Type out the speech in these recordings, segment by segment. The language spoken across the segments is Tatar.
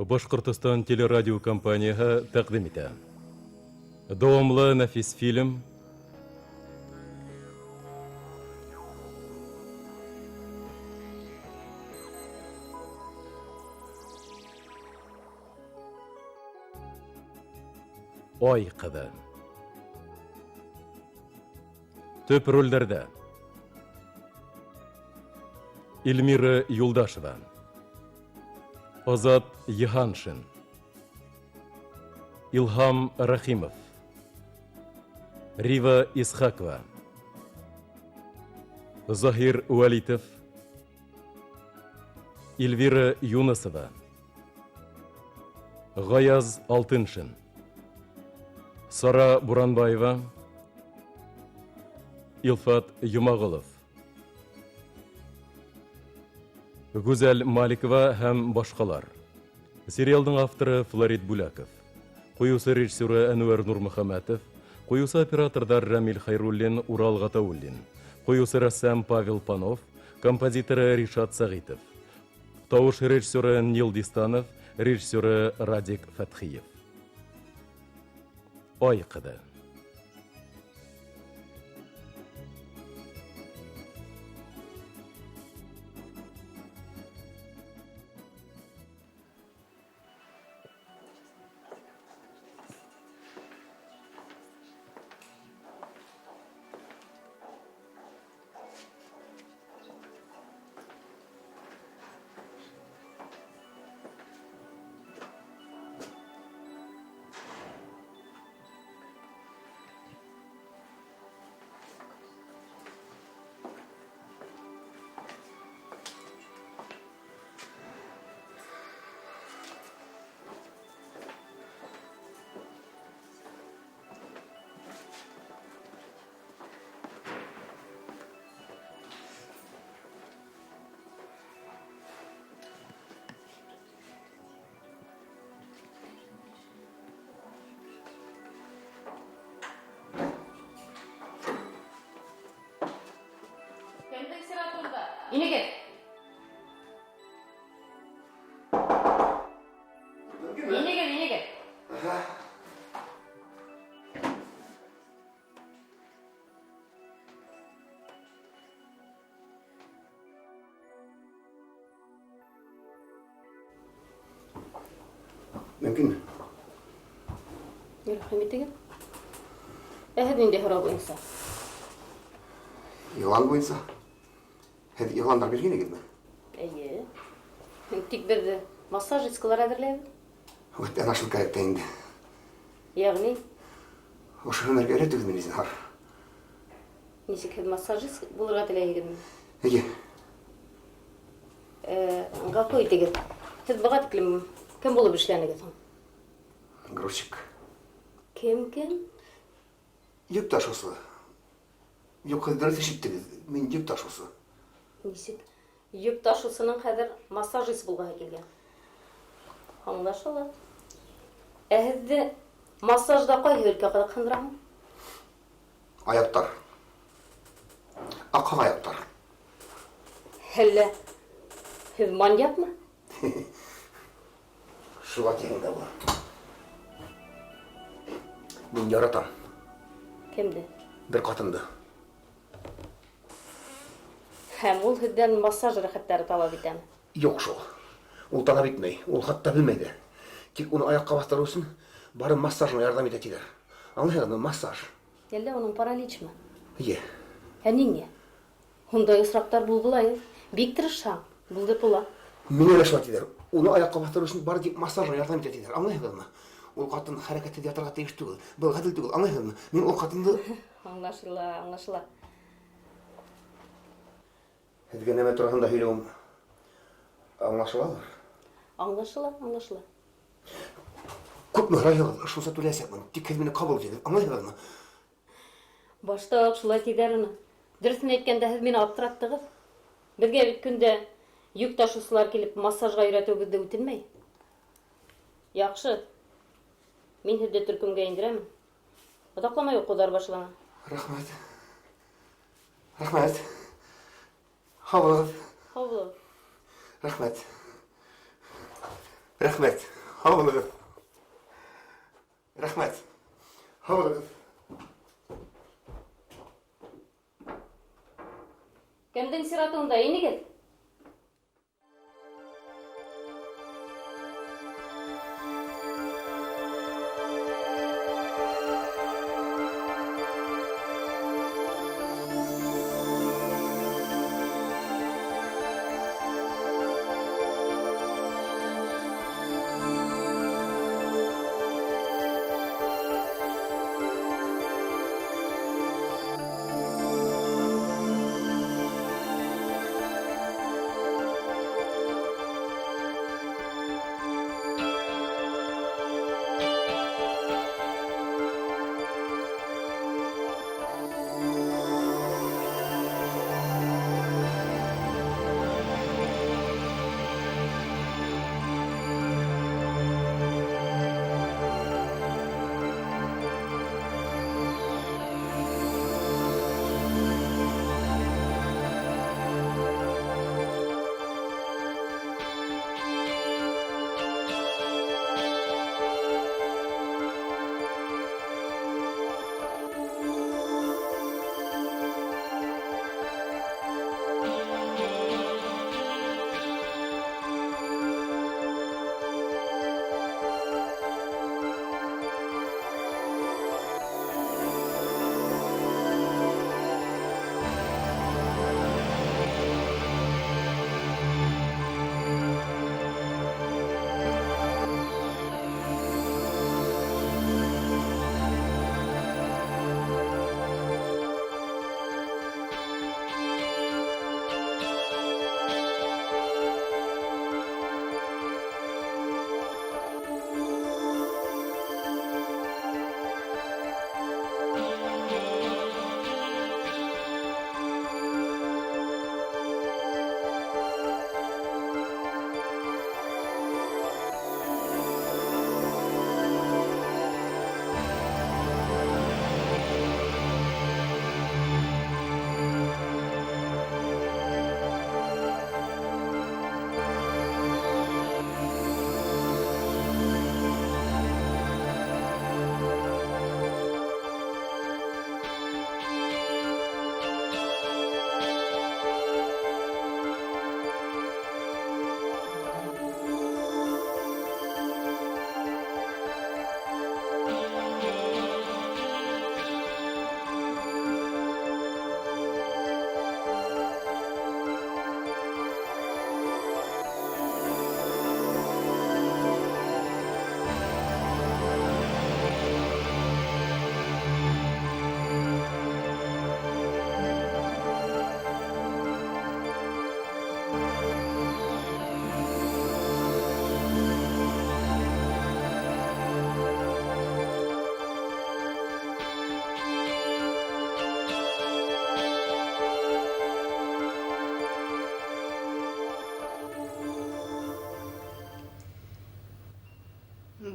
Башкортостан телерадио компанияһы тәкъдим итә. Дәвамлы нәфис фильм Ай ҡыҙы. Төп ролдәрҙә Эльмира Юлдашева, Азат Зиганшин, Илһам Рахимов, Рива Исхакова, Захир Уалитов, Эльвира Юнусова, Гаяз Алтыншин, Сара Буранбаева, Илфат Юмағылов, Гузель Маликова һәм башҡалар. Сериалдың авторы Флорид Буляков, ҡуйыусы режиссеры Анвар Нурмухаметов, ҡуйыусы оператордар Рамиль Хайруллин, Урал Ғатауллин, ҡуйыусы рәссам Павел Панов, композиторы Ришат Сағитов, тауыш режиссеры Нил Дистанов, режиссеры Радик Фәтхиев. Ай ҡыҙы. İne gel. İne gel, ine gel. Mümkün mü? Yürü, Hamit'e gel. Ehedin de harap insan. Yılan boyunsa. Hadi yılanlar birgine gitme. İyi. Tik bir masaj iskalar hazırlayalım. Ben aşılık ayıptayım. Yani? O şunları öğrettik mi izin har? Nişik masaj bulur atlayalım gidelim. İyi. Gafo ite gel. Hadi bakat kelim. Kim bulup işlerine gitsin? Грузчик. Kim? Yük taşısı. Yok kadar teşittiniz. Ben yük taşısı. Nişik? Yük taşısının kadar masajist bulgaha gelgen. Anlaşılır. Ehdi masajda koy hürke kadar kındıramı? Ayaklar. Akıl ayaklar. Helle. Hüv manyak mı? Şu vakitinde var. Ben yaratan. Kimdi? Bir kadındı. Hem ol hüdden masaj rahatları talep eden. Yok şu. O talep etmeyi. O hatta bilmedi. Tek onu ayakka bastır olsun. Bari masajına yardım edetiler. Anlayalım mı? Masaj. Helle onun paraliç mi? İyi. Niye? Honda ısraklar bulgulayı. Biktirişen. Buldu pula. Mene yaşatılar. Onu ayakka bastır olsun. Bari masajına yardım edetiler. Anlayalım mı? O kadın hareket ediyorlar değiş değil. Böyle kadın değil. Anlayalım mı? Ben o kadını... Anlaşıla. Hadi neme turağında hüylüğüm. Anlaşılalır. Anlaşıla. Көп мұрайығы шуса төлесек мұны. Тек кәлмені қабыл деді. Анлайығы мı? Başta ақшылай тейдеріні. Дұрысын еткенде мені аптыраттығыз. Бірге бір күнде yük taşısılar келіп массажға үйретугізді өтілмей. Яқшы. Мен хілде түркімге ендіремін. Одақламай оқудар башылана. Рахмет. Хавлығыз. Хавлығыз. Рахмет. Рәхмәт. Һаулыгыз. Рәхмәт. Һаулыгыз. Кемдең сиратында инегез?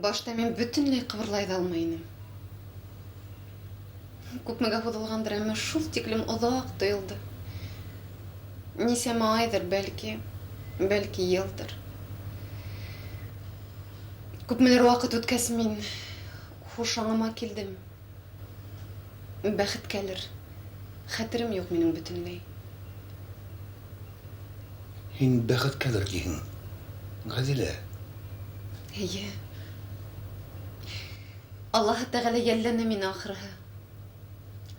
Башта мен бүтүнлөй кыбырлай да алмай инем. Күпмегә һуҙылғандыр, әммә шул тиклем оҙаҡ тойолдо. Нисәмә айҙыр, бәлки йылдыр. Күпмелер ваҡыт үткәс, мин һушаңыма килдем. Бәхеткәлер, хәтерем юҡ минең бөтөнләй. Һин бәхеткәлер тиһең, Ғәзилә. Эйе. Аллаһы Тәғәлә йәлләне мине ахырыһы.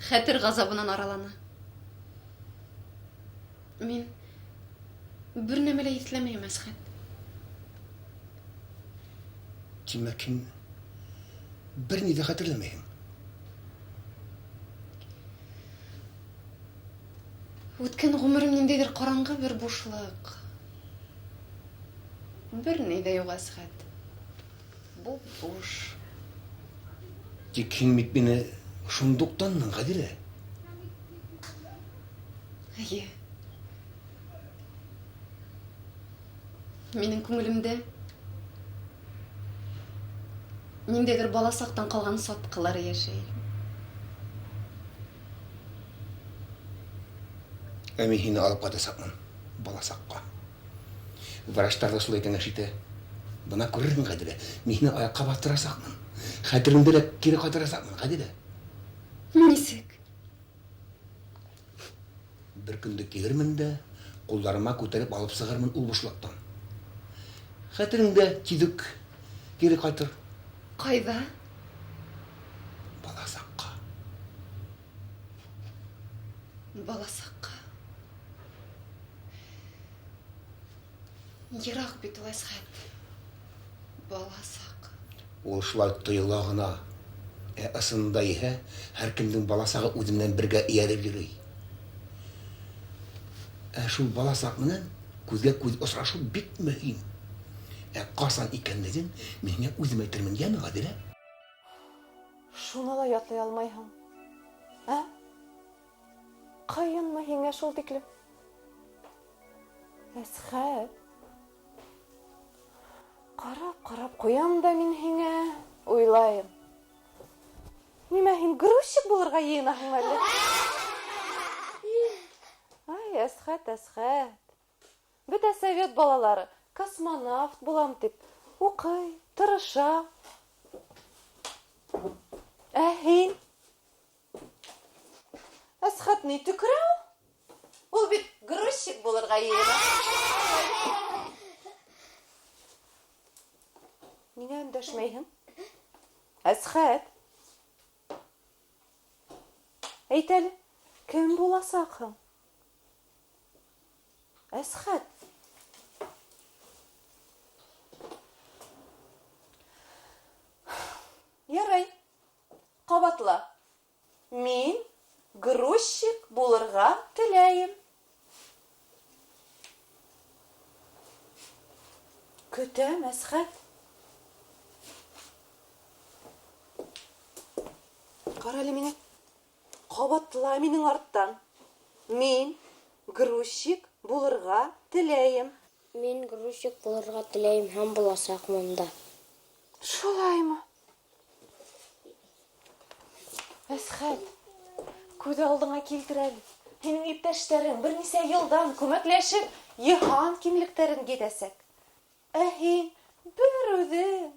Хәтер ғазабынан араланы. Мин бер нәмә лә иҫләмәйем, Әсхәт. Тимәк, һин бер ни ҙә хәтерләмәйһең. Үткән ғүмерем ниндәйҙер ҡараңғы бер бушлыҡ. Бер ни ҙә юҡ, Әсхәт. Буш. Тик һин бит мине шундуҡтанмын, Ғәҙилә. Эйе. Минең күңелемдә ниндәйҙер бала саҡтан ҡалған сатҡылары йәшәй. Ә мин һине алып ҡайтасаҡмын, бала саҡҡа. Врачтар ҙа шулай кәңәш итә. Бына күрерсең, Гадилә, мин аяққа бастырасакмын. Хәтереңдә дә кире кайтарасакмын, Гадилә. Нисек? Бер көндә килермен дә, кулларыма күтәреп алып сыгырмын ул бушлыктан. Хәтереңдә тизүк кире кайтыр. Кайда? Баласакка. Баласакка. Ерак бит ул Әсхәт. Баласак. Ул шулай тоела гына. Ысында иһә, һәр кемнең баласагы үзеннән бергә ияреп йөри. Шул баласак менән күзгә күз очрашу бик мөһим. Касан икәнлеген миңа үзем әйтермен, яме, Гадилә? Шуны ла ятлый алмайһың. Ә? Кайынмы һиңә шул тиклем? Әсхәт. Карап куям да мин һиңә, уйлайым. Нимә һин грузчик булырга йыйынаһың әле? Ай, Әсхәт. Бөтә совет балалары космонавт булам дип укый, тырыша. Ә һин? Әсхәт ни төкерә? Ул бит грузчик булырга йыйына. Нигә өндәшмәйһең? Әсхәт. Әйт әле, кем буласакһың? Әсхәт. Ярай. Кабатла. Мин грузчик булырга теләйем. Көтәм, Әсхәт. Кара әле мине. Кабатла минең арттан. Мин грузчик булырга теләйем. Мин грузчик булырга теләйем һәм буласакмын да. Шулаймы? Әсхәт, күз алдыңа килтер әле. Һинең иптәшләрең бернисә елдан күмәкләшеп, йыһан кимлектәрен гидәсәк. Ә һин бер үҙең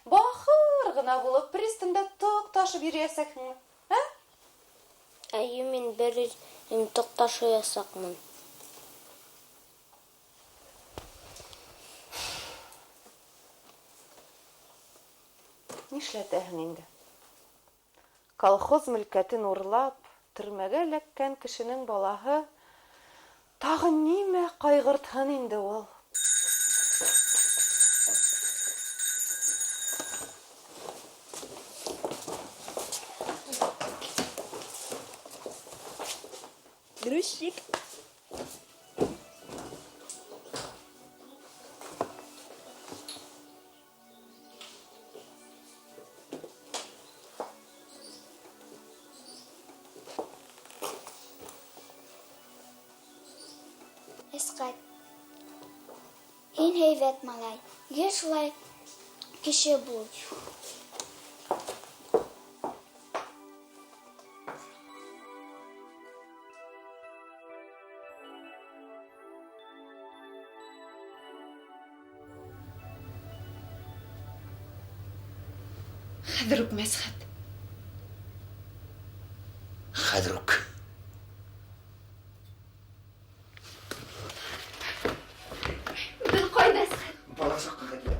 бахыр гына булып пристаньда тук ташып йөрәсәкме? Ә? Әйе, мин бер тук ташыясакмын. Нишләтәһең инде? Колхоз мөлкәтен урлап, төрмәгә эләккән кешенең балаһы тагы нимә кайгыртһын инде ул? Грузчик. Әсхәт. Һин һәйбәт малай. Йә шулай кеше бул. Хәҙер үк, Әсхәт. Хәҙер үк. Бер кайда, Әсхәт? Баласакка Гадилә.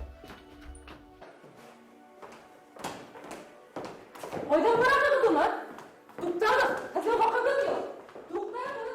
Кайдан барасыз уны? Туктагыз, хәзер вакытыгыз юк. Туктагыз.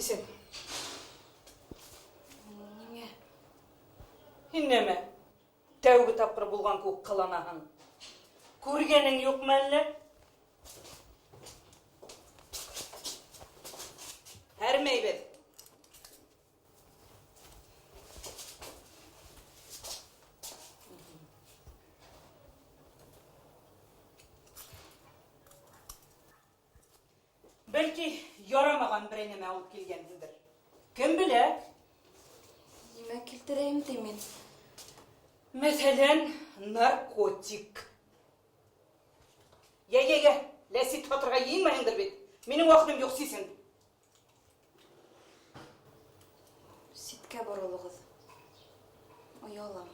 Юксисен. Ниңә? Һин нәмә? Тәүге тапкыр булган күк кыланаһың. Күргәнең юкмы әллә? Һәрмәйбез. Бәлки, ярамаган бер нәмә алып килгәнсеңдер. Кем белә? Нимә килтерәйем ди мин? Мәсәлән, наркотик. Я, ләсит хатырга йыймаһыңдыр бит. Минең вакытым юк сисен. Ситкә борылыгыз. Оялам.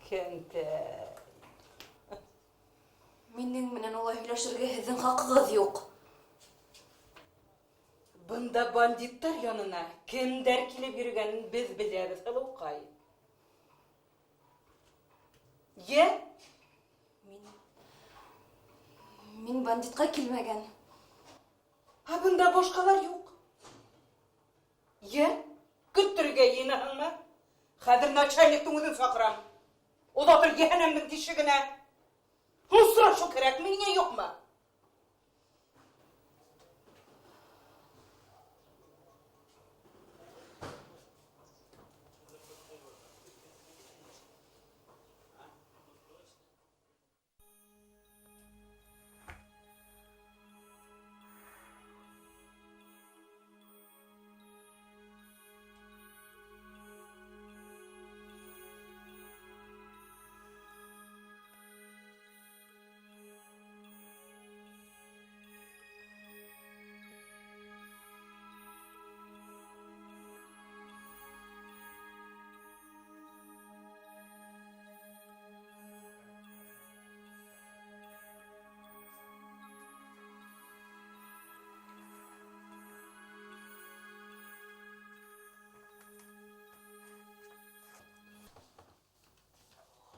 Кенте. Минең менән улай һөйләшергә һеҙҙең хаҡығыҙ юҡ. Бында бандиттар янына кемдәр килеп йөрөгәнен без беләбез, Хылыуҡай. Йә? Мин бандитҡа килмәгән. Һа бында башҡалар юҡ. Йә? Көттөргә йыйнаһыңмы? Хәҙер начальниктың үҙен саҡырам. Оҙатыр йәһәнәмдең тишегенә. Һуңсырашу кәрәк, миңә юҡмы?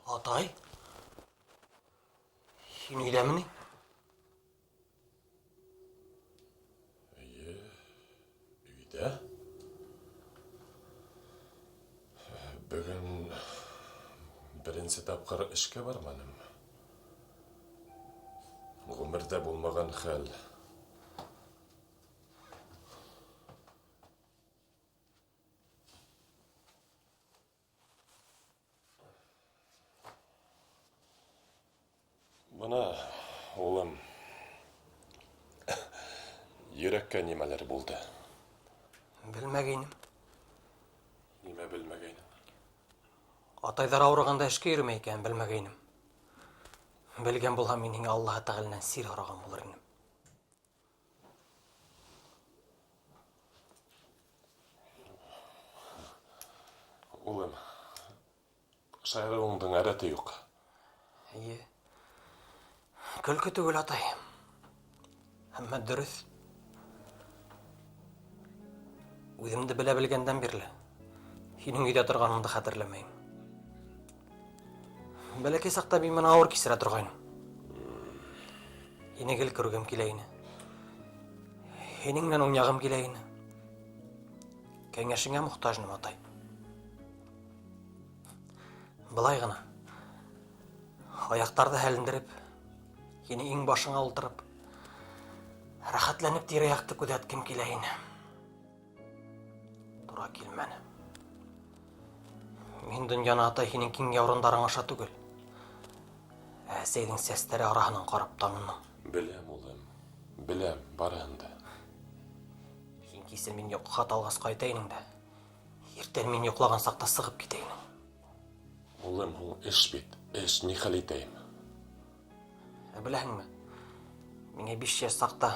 Атай? Һин өйҙәме ни? Өйдә. Бөгөн беренсе тапҡыр эшкә барманым. Ғүмерҙә булмаған хәл. Бына, улым, йөрәккә нимәләр булды? Белмәгәйнем. Нимә белмәгәйнең? Атайҙар ауырығанда эшкә йөрөмәй икән, белмәгәйнем. Белгән булһам, мин һиңә Аллаһы Тәғәләнән сир һораған булыр инем. Улым, шаярыуыңдың әрәте юҡ. Эйе. Көлкө түгел, атай. Әммә дөрөҫ. Үҙемде белә белгәндән бирле, һинең өйҙә торғаныңды хәтерләмәйем. Бәләкәй саҡта мин бына ауыр кисерә торғайным. Һине гел күргем килә ине. Һинең менән уйнағым килә ине. Кәңәшеңә мохтажмын, атай. Былай ғына, аяҡтарҙы һәлендереп, һине иң башыңа ултырып, рәхәтләнеп тирә-яҡты күҙәткем килә ине. Тура килмәне. Мин донъяны, атай, һинең киң яурындарың аша түгел, әсәйҙең сәстәре араһынан ҡарап таныным. Беләм, улым, беләм, барыһын да. Һин кисен мин йоҡоға талғас ҡайта инең дә, иртән мин йоҡлаған саҡта сығып китә инең. Улым, һуң эш бит, эш, ни хәл итәйем? Беләһеңме, миңә 5 йәш саҡта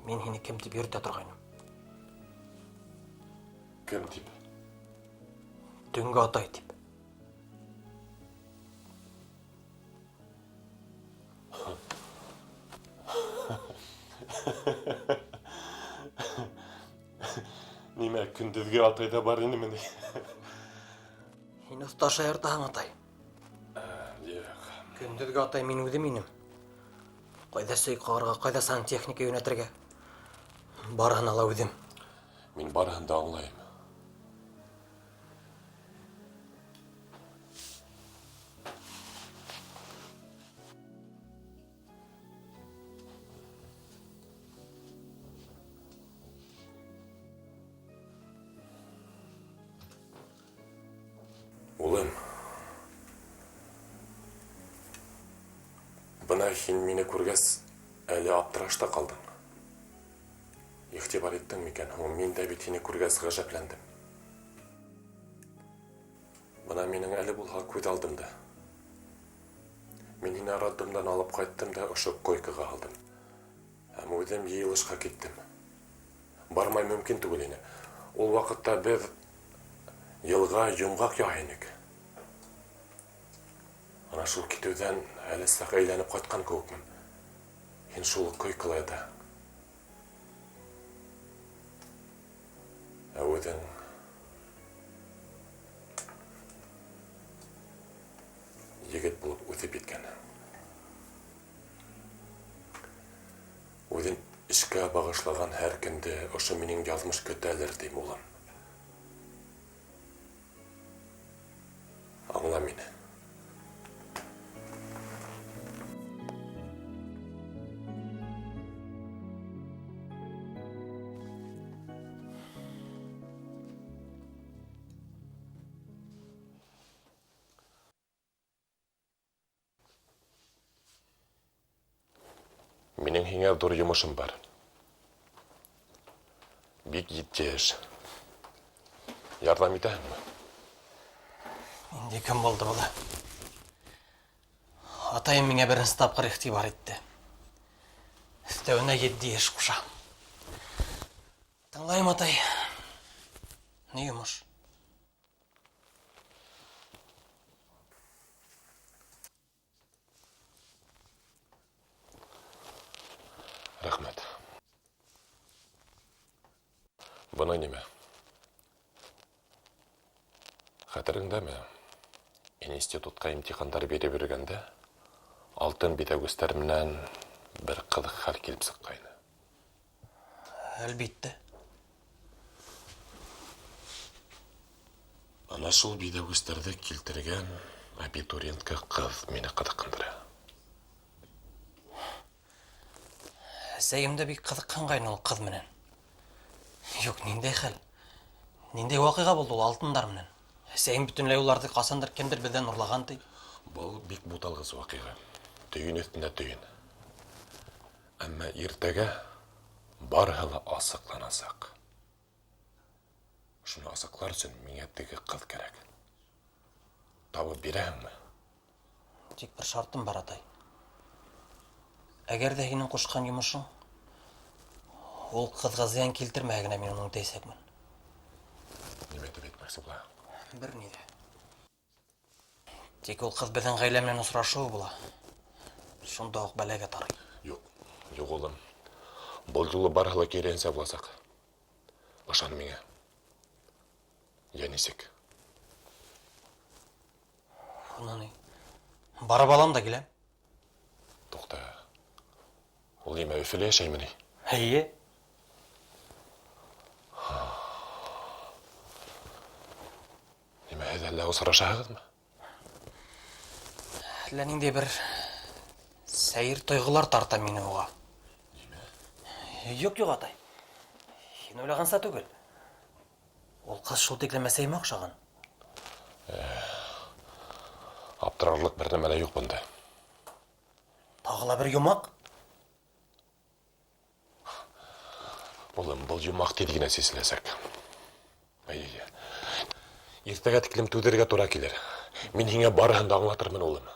мин һине кем тип йөрөтә торғайным? Кем тип? Төнгө атай тип. Нимә, көндөҙгө атайҙа бар инеме ни? Һин оҫта шаяртаһың, атай. Юҡ. Көндөҙгө атай мин үҙем инем. Қайда сөй қағырға, қайда сантехника үйнәтірге. Барығын ала өдім. Мен барығын да аңлайым. Улым, бұна хин мені көргәс, әлі аптырашта қалдың. Ихтибар еттің мекен, мен де бетіне көргәс ғажапләндім. Бұна менің әлі бұлға көд алдымды. Мен хина раддымдан алып қайттым да ұшып койкыға алдым. Әм өдім елішқа кеттім. Бармай мүмкін түгілені. Ол вақытта біз елға юмғақ яйынық. Ана шул кетуден әлі сақ әйләніп қайтқан көкмін. Хин шул койкылайды. Әудің егет болып өтіп еткен. Өдің ішкі бағышлаған әр күнді ұшы менің жазмыш көтәлір дейм олам. Аңла мені. Менің хиңа дұр жұмышым бар. Бик еттеш. Ярдам етәң мі? Менде кім болды бұла? Атайым меңе бірінші тапқыр ихтибар етті. Үстеуіне едді еш құша. Тыңлайым атай. Не жұмыш? Рахмет. Бұны неме? Қатырыңда ме? Институтқа имтихандар бере бергенде, алтын бетәгөстер менен бір қыдық хал келіп сыққайны. Әлбетті. Ана шул бетәгөстерді келтірген абитуриентке қыз мені қыдыққындыра. Сәйімді бек қыдыққан ол қыз менен. Yok, нендей хәл? Нендей вақиға болды ол алтындар менен? Сәйім бүтінлей оларды қасандар кемдір білден ұрлаған дей? Бұл бек бұталғыз вақиға. Түйін өттінде түйін. Әмі ертеге бар ғылы асықланасақ. Шыны асықлар үшін меңеттегі қыз керек. Табы берәң мі? Тек бір шартым бар атай. Әгер де хинің қошқан жұмышың, ол қызға зиян келтірмәгіне мен оның тейсекмін. Неметі бетмәксі бұла? Бір неде. Тек ол қыз біздің ғайлемнен ұсырашуы бұла. Шында оқ бәләге тарай. Жоқ олым. Бұл жылы бар ғылы керенсе бұласақ. Ұшан меңе. Янесек. Оны не? Барып алам да келем. Тоқта. Ол еме өфіле шаймыны? Әйе. Неме әдәлі ұсырашағыз ма? Ләніңде бір сәйір тойғылар тарта мені оға. Неме? Yok атай. Сен ойлағанса түгіл. Ол қыз шул теклемәсей ме оқшаған? Аптырарлық бір нәмәлі жоқ бұнда. Тағыла бір юмақ? Олым, бұл юмақ дедігіне сесілесек. Ертеге тіклім тудерге тұра келер. Мен хиңе барығында аңлатырмын олым.